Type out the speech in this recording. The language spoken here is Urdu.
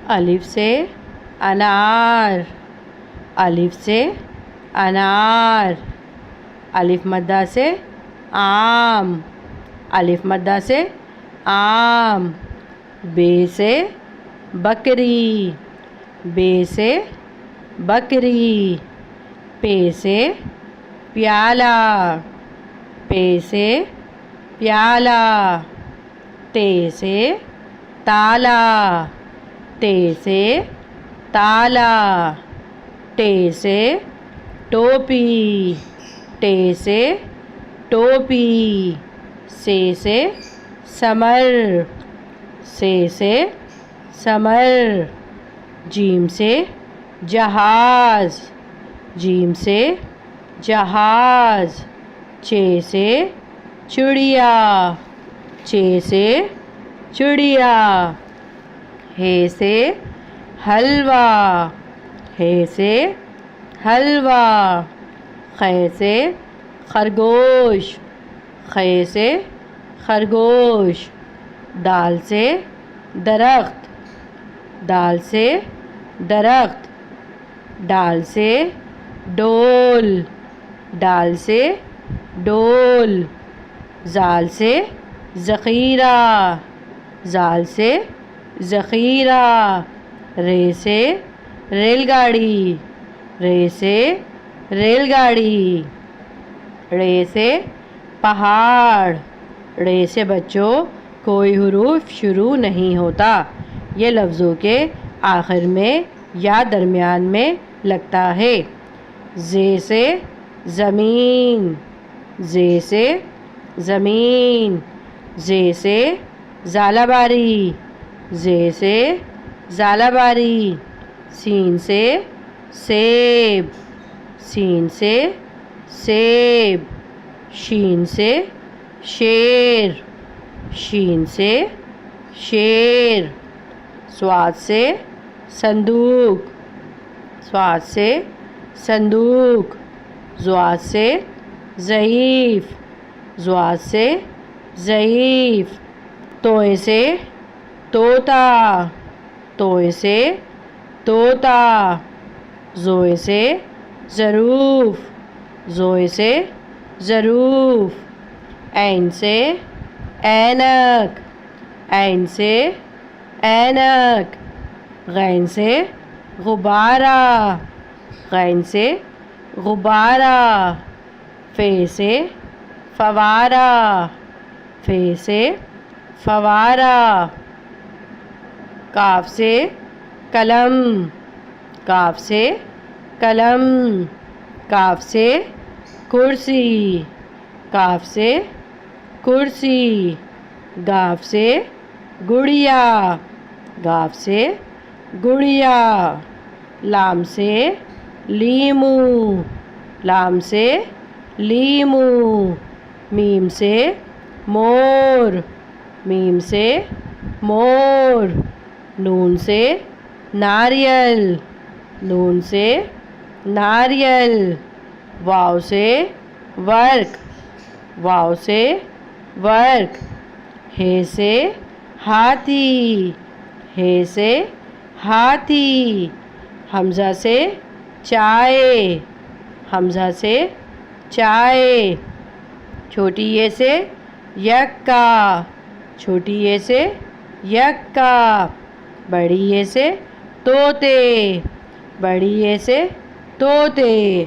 الف سے انار، الف سے انار، الف مدہ سے آم، الف مدہ سے آم، بے سے بکری، بے سے بکری، پے سے پیالہ، پے سے پیالہ، تے سے تالا، تے سے تالا، ٹے سے ٹوپی، ٹے سے ٹوپی، سے سمر، سے سمر، جیم سے جہاز، جیم سے جہاز، چے سے چڑیا، چے سے چڑیا، ہے سے حلوہ، ہے سے حلوہ، خے سے خرگوش، خے سے خرگوش، دال سے درخت، دال سے درخت، ڈال سے ڈول، ڈال سے ڈول، زال سے ذخیرہ، زال سے ذخیرہ، رے سے ریل گاڑی، رے سے ریل گاڑی، ڑے سے پہاڑ، ڑے سے بچوں کوئی حروف شروع نہیں ہوتا، یہ لفظوں کے آخر میں یا درمیان میں لگتا ہے۔ زے سے زمین، زے سے زمین، زے سے زالہ باری، زے سے زالہ باری، سین سے سیب، سین سے سیب، شین سے شیر، شین سے شیر، صاد سے صندوق، صاد سے صندوق، ضاد سے ضعیف، ضاد سے ضعیف، توئے سے طوطا، توئے سے طوطا، زوئے سے ظروف، زوئے سے ظروف، عین سے اینک، عین سے اینک، غین سے غبارہ، غین سے غبارہ، فے سے فوارہ، فے سے فوارہ، کاف سے قلم، کاف سے قلم، کاف سے کرسی، کاف سے کرسی، گاف سے گڑیا، گاف سے گڑیا، لام سے لیمو، لام سے لیمو، میم سے مور، میم سے مور، نون سے ناریل، نون سے ناریل، واو سے ورق، واو سے ورق، ہے سے ہاتھی، ہے سے ہاتھی، حمزہ سے چائے، حمزہ سے چائے، چھوٹی یہ سے یکا، چھوٹی یہ سے یکا، بڑی یہ سے طوطے، بڑی یہ سے طوطے۔